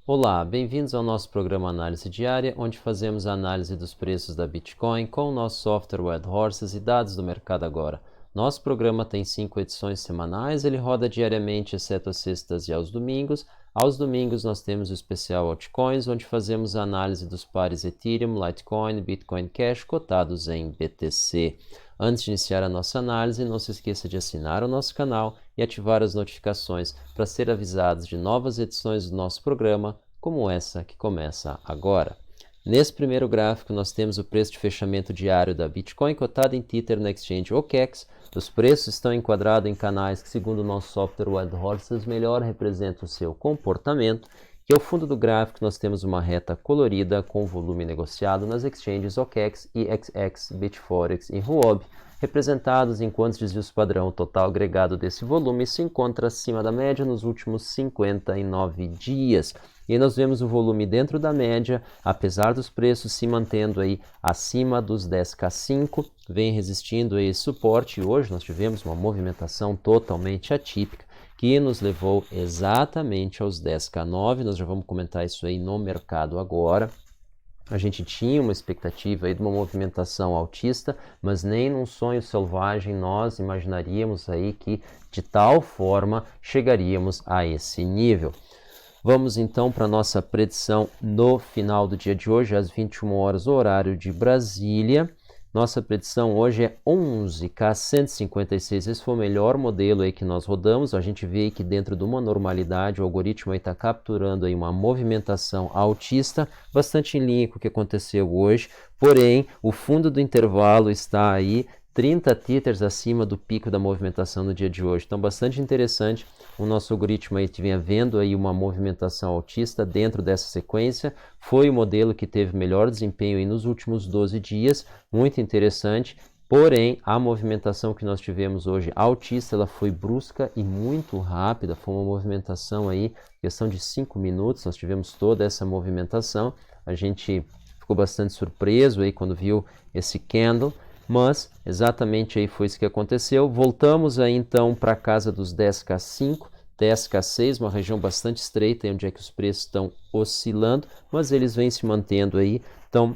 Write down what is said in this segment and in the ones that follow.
Olá, bem-vindos ao nosso programa Análise Diária, onde fazemos a análise dos preços da Bitcoin com o nosso software WebHorses e dados do mercado agora. Nosso programa tem 5 edições semanais, ele roda diariamente, exceto às sextas e aos domingos. Aos domingos nós temos o especial Altcoins, onde fazemos a análise dos pares Ethereum, Litecoin e Bitcoin Cash cotados em BTC. Antes de iniciar a nossa análise, não se esqueça de assinar o nosso canal e ativar as notificações para ser avisados de novas edições do nosso programa, como essa que começa agora. Nesse primeiro gráfico, nós temos o preço de fechamento diário da Bitcoin cotada em Tether na Exchange OKEx. Os preços estão enquadrados em canais que, segundo o nosso software WebHorses, melhor representam o seu comportamento. E ao fundo do gráfico nós temos uma reta colorida com volume negociado nas exchanges OKEx, EXX, Bitforex e Huobi, representados enquanto desvios padrão total agregado desse volume se encontra acima da média nos últimos 59 dias. E aí nós vemos o volume dentro da média, apesar dos preços se mantendo aí acima dos 10K5, vem resistindo a esse suporte, e hoje nós tivemos uma movimentação totalmente atípica, que nos levou exatamente aos 10K9, nós já vamos comentar isso aí no mercado agora. A gente tinha uma expectativa aí de uma movimentação altista, mas nem num sonho selvagem nós imaginaríamos aí que de tal forma chegaríamos a esse nível. Vamos então para a nossa predição no final do dia de hoje, às 21 horas, horário de Brasília. Nossa predição hoje é 11K156, esse foi o melhor modelo aí que nós rodamos. A gente vê que dentro de uma normalidade o algoritmo está capturando aí uma movimentação altista, bastante em linha com o que aconteceu hoje, porém o fundo do intervalo está aí 30 tethers acima do pico da movimentação no dia de hoje. Então, bastante interessante o nosso algoritmo aí vinha vendo aí uma movimentação altista dentro dessa sequência. Foi o modelo que teve melhor desempenho aí nos últimos 12 dias, muito interessante. Porém, a movimentação que nós tivemos hoje altista, ela foi brusca e muito rápida. Foi uma movimentação aí, questão de 5 minutos, nós tivemos toda essa movimentação. A gente ficou bastante surpreso aí quando viu esse candle. Mas exatamente aí foi isso que aconteceu. Voltamos aí então para a casa dos 10K5, 10K6, uma região bastante estreita, onde é que os preços estão oscilando, mas eles vêm se mantendo aí. Então,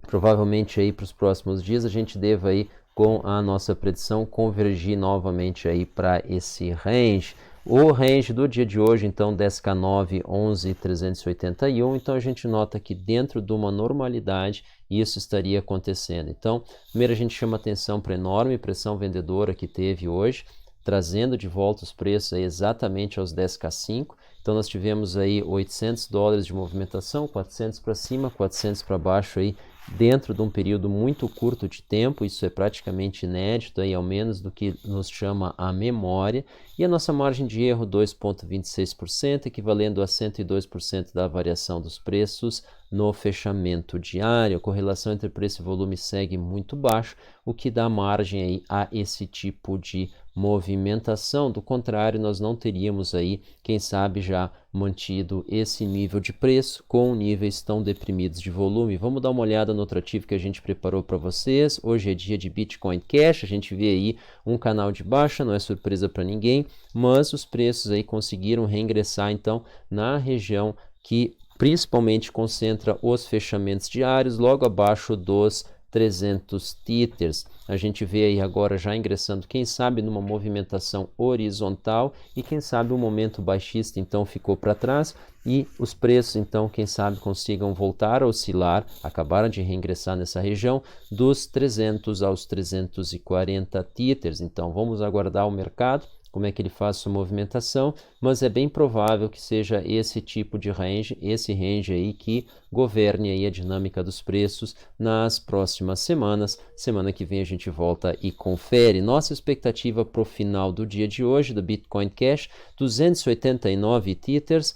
provavelmente aí para os próximos dias a gente deva aí, com a nossa predição, convergir novamente aí para esse range. O range do dia de hoje, então, 10K9, 11,381. Então, a gente nota que dentro de uma normalidade, isso estaria acontecendo. Então, primeiro a gente chama atenção para a enorme pressão vendedora que teve hoje, trazendo de volta os preços aí exatamente aos 10K5. Então, nós tivemos aí $800 de movimentação, 400 para cima, 400 para baixo aí, dentro de um período muito curto de tempo. Isso é praticamente inédito, aí, ao menos do que nos chama a memória. E a nossa margem de erro 2,26%, equivalendo a 102% da variação dos preços no fechamento diário. A correlação entre preço e volume segue muito baixo, o que dá margem aí a esse tipo de movimentação. Do contrário, nós não teríamos aí, quem sabe, já mantido esse nível de preço com níveis tão deprimidos de volume. Vamos dar uma olhada no outro ativo que a gente preparou para vocês. Hoje é dia de Bitcoin Cash, a gente vê aí um canal de baixa, não é surpresa para ninguém, mas os preços aí conseguiram reingressar então na região que principalmente concentra os fechamentos diários, logo abaixo dos 300 tethers. A gente vê aí agora já ingressando, quem sabe, numa movimentação horizontal, e quem sabe o momento baixista então ficou para trás, e os preços então, quem sabe, consigam voltar a oscilar, acabaram de reingressar nessa região dos 300 aos 340 tethers. Então vamos aguardar o mercado, como é que ele faz sua movimentação, mas é bem provável que seja esse tipo de range, esse range aí que governe aí a dinâmica dos preços nas próximas semanas. Semana que vem a gente volta e confere. Nossa expectativa para o final do dia de hoje do Bitcoin Cash, 289 tethers,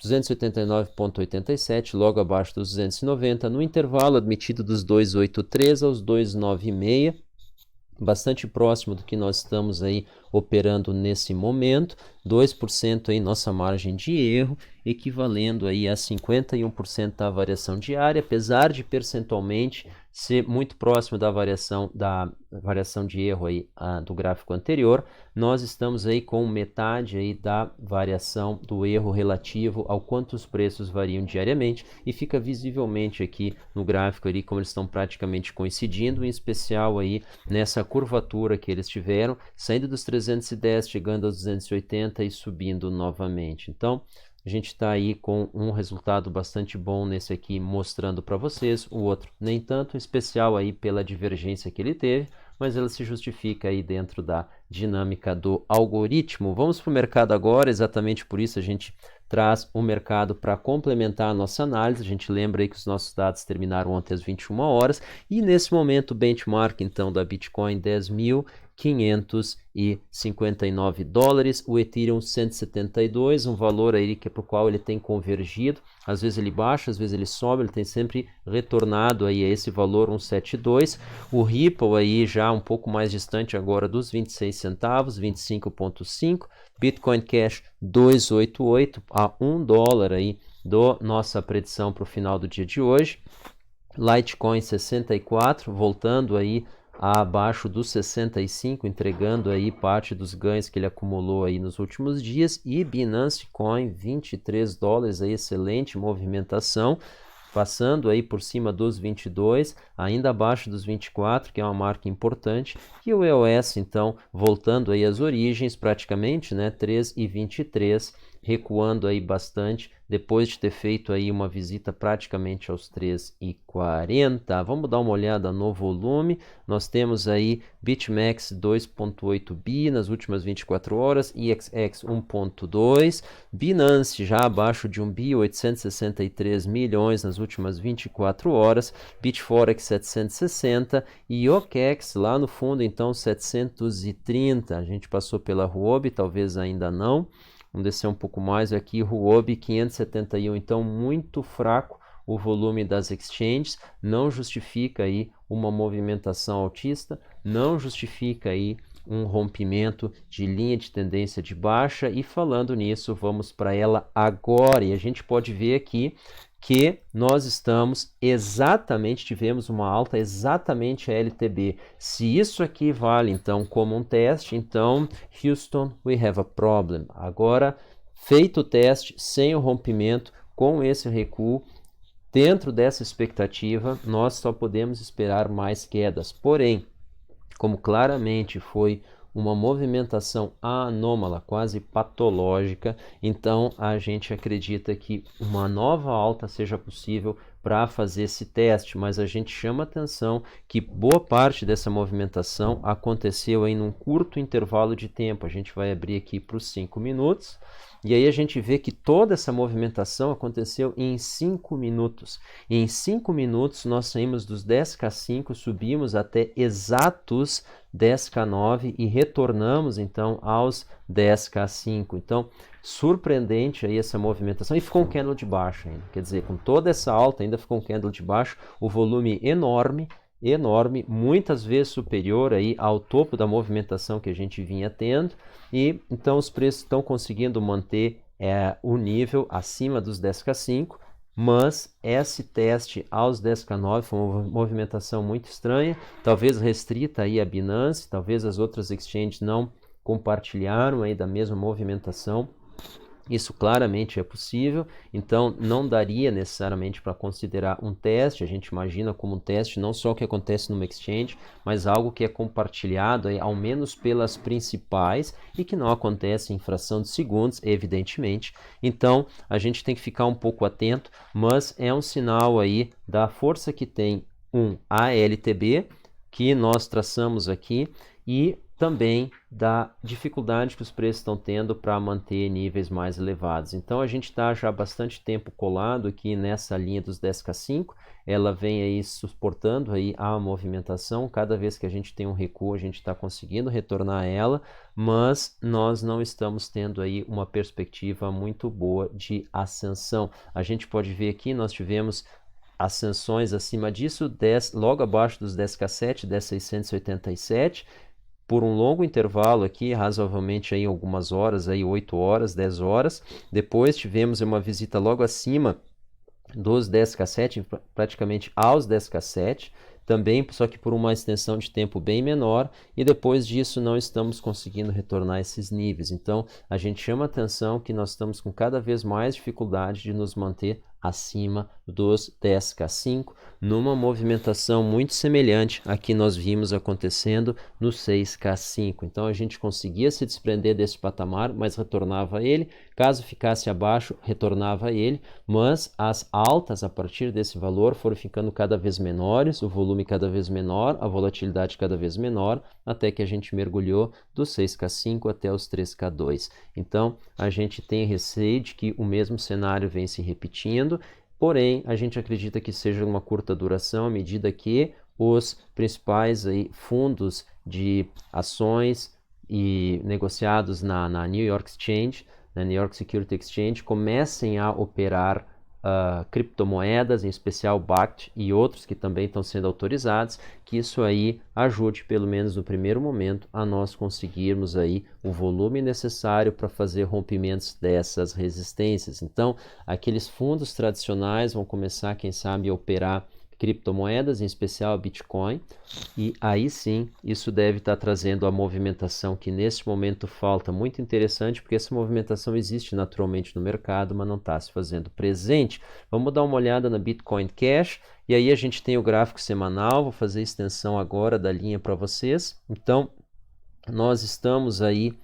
289,87, logo abaixo dos 290, no intervalo admitido dos 283 aos 296, bastante próximo do que nós estamos aí operando nesse momento, 2% aí nossa margem de erro, equivalendo aí a 51% da variação diária, apesar de percentualmente ser muito próximo da variação de erro aí, do gráfico anterior, nós estamos aí com metade aí da variação do erro relativo ao quanto os preços variam diariamente e fica visivelmente aqui no gráfico ali como eles estão praticamente coincidindo, em especial aí nessa curvatura que eles tiveram, saindo dos 310, chegando aos 280 e subindo novamente. Então, a gente está aí com um resultado bastante bom nesse aqui, mostrando para vocês. O outro nem tanto, especial aí pela divergência que ele teve, mas ela se justifica aí dentro da dinâmica do algoritmo. Vamos para o mercado agora, exatamente por isso a gente traz o mercado para complementar a nossa análise. A gente lembra aí que os nossos dados terminaram ontem às 21 horas e nesse momento o benchmark então da Bitcoin 10.559 dólares, o Ethereum 172, um valor aí para o qual ele tem convergido, às vezes ele baixa, às vezes ele sobe, ele tem sempre retornado aí a esse valor 172, o Ripple aí já um pouco mais distante agora dos 26 centavos, 25,5, Bitcoin Cash 288 a 1 dólar aí do nossa predição para o final do dia de hoje, Litecoin 64, voltando aí abaixo dos 65, entregando aí parte dos ganhos que ele acumulou aí nos últimos dias, e Binance Coin 23 dólares, aí excelente movimentação, passando aí por cima dos 22, ainda abaixo dos 24, que é uma marca importante, e o EOS então voltando aí às origens praticamente, né, 3,23, recuando aí bastante, depois de ter feito aí uma visita praticamente aos 3,40. Vamos dar uma olhada no volume, nós temos aí BitMEX 2,8 bi nas últimas 24 horas, IXX 1,2, Binance já abaixo de 1 bi, 863 milhões nas últimas 24 horas, Bitforex 760 e OKEx lá no fundo então 730, a gente passou pela Huobi, talvez ainda não. Vamos descer um pouco mais aqui, Huobi 571, então muito fraco o volume das exchanges, não justifica aí uma movimentação altista, não justifica aí um rompimento de linha de tendência de baixa, e falando nisso, vamos para ela agora, e a gente pode ver aqui que nós tivemos uma alta exatamente a LTB. Se isso aqui vale então como um teste, então Houston, we have a problem. Agora, feito o teste, sem o rompimento, com esse recuo, dentro dessa expectativa, nós só podemos esperar mais quedas. Porém, como claramente foi uma movimentação anômala, quase patológica, então a gente acredita que uma nova alta seja possível para fazer esse teste, mas a gente chama atenção que boa parte dessa movimentação aconteceu em um curto intervalo de tempo. A gente vai abrir aqui para os 5 minutos, e aí a gente vê que toda essa movimentação aconteceu em 5 minutos. E em 5 minutos nós saímos dos 10K5, subimos até exatos 10K9 e retornamos então aos 10K5. Então, surpreendente aí essa movimentação, e ficou um candle de baixo ainda. Quer dizer, com toda essa alta ainda ficou um candle de baixo, o volume enorme, muitas vezes superior aí ao topo da movimentação que a gente vinha tendo, e então os preços estão conseguindo manter o nível acima dos 10K5, mas esse teste aos 10K9 foi uma movimentação muito estranha, talvez restrita aí a Binance, talvez as outras exchanges não compartilharam aí da mesma movimentação. Isso claramente é possível, então não daria necessariamente para considerar um teste. A gente imagina como um teste não só o que acontece numa exchange, mas algo que é compartilhado aí, ao menos pelas principais, e que não acontece em fração de segundos, evidentemente. Então a gente tem que ficar um pouco atento, mas é um sinal aí da força que tem a ALTB, que nós traçamos aqui, e também da dificuldade que os preços estão tendo para manter níveis mais elevados. Então a gente está já há bastante tempo colado aqui nessa linha dos 10K5, ela vem aí suportando aí a movimentação, cada vez que a gente tem um recuo a gente está conseguindo retornar a ela, mas nós não estamos tendo aí uma perspectiva muito boa de ascensão. A gente pode ver aqui, nós tivemos ascensões acima disso, logo abaixo dos 10K7, 10.687, por um longo intervalo aqui, razoavelmente aí algumas horas, aí 8 horas, 10 horas. Depois tivemos uma visita logo acima dos 10K7, praticamente aos 10K7, também, só que por uma extensão de tempo bem menor, e depois disso não estamos conseguindo retornar esses níveis. Então, a gente chama atenção que nós estamos com cada vez mais dificuldade de nos manter acima dos 10K5, numa movimentação muito semelhante à que nós vimos acontecendo no 6K5. Então a gente conseguia se desprender desse patamar, mas retornava a ele. Caso ficasse abaixo, retornava a ele, mas as altas a partir desse valor foram ficando cada vez menores, o volume cada vez menor, a volatilidade cada vez menor, até que a gente mergulhou do 6K5 até os 3K2. Então a gente tem receio de que o mesmo cenário vem se repetindo, porém a gente acredita que seja uma curta duração à medida que os principais aí, fundos de ações e negociados na New York Exchange, na New York Security Exchange, comecem a operar criptomoedas, em especial BACT e outros que também estão sendo autorizados, que isso aí ajude, pelo menos no primeiro momento, a nós conseguirmos aí o volume necessário para fazer rompimentos dessas resistências. Então, aqueles fundos tradicionais vão começar, quem sabe, a operar criptomoedas, em especial Bitcoin, e aí sim isso deve estar trazendo a movimentação que nesse momento falta, muito interessante, porque essa movimentação existe naturalmente no mercado, mas não está se fazendo presente. Vamos dar uma olhada na Bitcoin Cash, e aí a gente tem o gráfico semanal, vou fazer a extensão agora da linha para vocês. Então, nós estamos aí,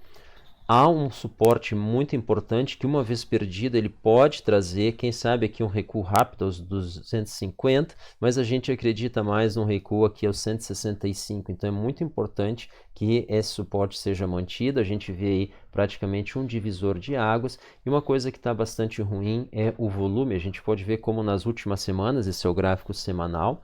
há um suporte muito importante que uma vez perdido ele pode trazer, quem sabe aqui um recuo rápido aos 250, mas a gente acredita mais num recuo aqui aos 165, então é muito importante que esse suporte seja mantido. A gente vê aí praticamente um divisor de águas, e uma coisa que está bastante ruim é o volume. A gente pode ver como nas últimas semanas, esse é o gráfico semanal,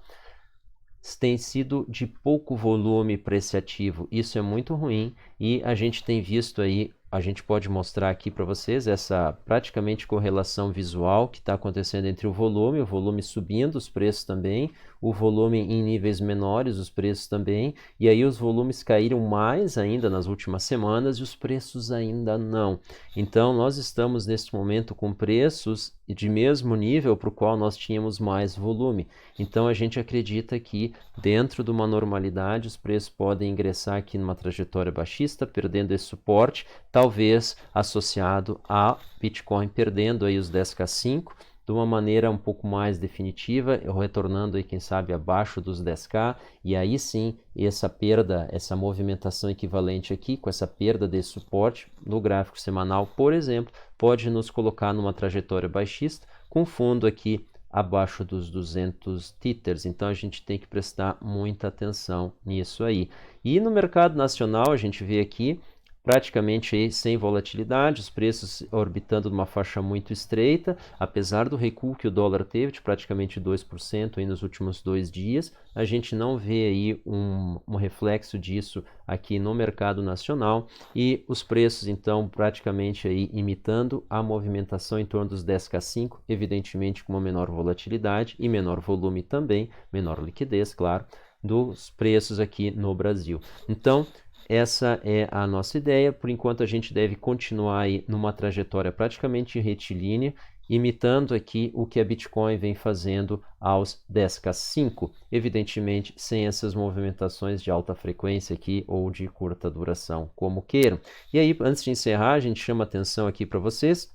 tem sido de pouco volume para esse ativo. Isso é muito ruim, e a gente tem visto aí, a gente pode mostrar aqui para vocês essa praticamente correlação visual que está acontecendo entre o volume subindo, os preços também, o volume em níveis menores, os preços também, e aí os volumes caíram mais ainda nas últimas semanas e os preços ainda não. Então nós estamos neste momento com preços de mesmo nível para o qual nós tínhamos mais volume. Então a gente acredita que dentro de uma normalidade os preços podem ingressar aqui numa trajetória baixista, perdendo esse suporte, talvez associado a Bitcoin perdendo aí os 10K5 de uma maneira um pouco mais definitiva, retornando aí, quem sabe, abaixo dos 10K, e aí sim, essa perda, essa movimentação equivalente aqui, com essa perda desse suporte no gráfico semanal, por exemplo, pode nos colocar numa trajetória baixista, com fundo aqui abaixo dos 200 Tethers. Então a gente tem que prestar muita atenção nisso aí. E no mercado nacional a gente vê aqui praticamente aí sem volatilidade, os preços orbitando numa faixa muito estreita, apesar do recuo que o dólar teve de praticamente 2% aí nos últimos 2 dias, a gente não vê aí um reflexo disso aqui no mercado nacional, e os preços então praticamente aí imitando a movimentação em torno dos 10K5, evidentemente com uma menor volatilidade e menor volume também, menor liquidez, claro, dos preços aqui no Brasil. Então, essa é a nossa ideia. Por enquanto a gente deve continuar aí numa trajetória praticamente retilínea, imitando aqui o que a Bitcoin vem fazendo aos 10K5, evidentemente sem essas movimentações de alta frequência aqui ou de curta duração, como queiram. E aí, antes de encerrar, a gente chama atenção aqui para vocês,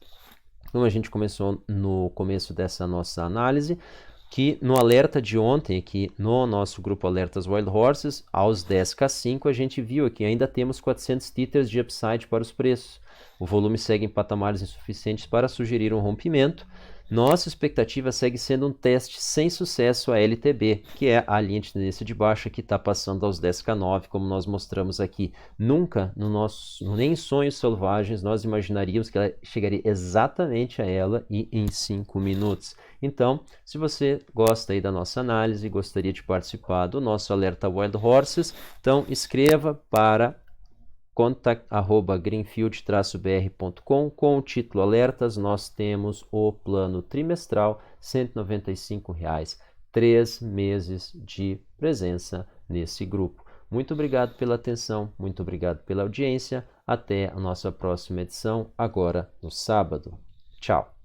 como a gente começou no começo dessa nossa análise, que no alerta de ontem, aqui no nosso grupo Alertas Wild Horses, aos 10K5, a gente viu aqui ainda temos 400 Tethers de upside para os preços. O volume segue em patamares insuficientes para sugerir um rompimento. Nossa expectativa segue sendo um teste sem sucesso a LTB, que é a linha de tendência de baixa que está passando aos 10K9, como nós mostramos aqui. Nunca, nem em sonhos selvagens, nós imaginaríamos que ela chegaria exatamente a ela e em 5 minutos. Então, se você gosta aí da nossa análise e gostaria de participar do nosso Alerta Wild Horses, então escreva para contact@greenfield-br.com com o título Alertas. Nós temos o plano trimestral, R$ 195, 3 meses de presença nesse grupo. Muito obrigado pela atenção, muito obrigado pela audiência. Até a nossa próxima edição, agora no sábado. Tchau!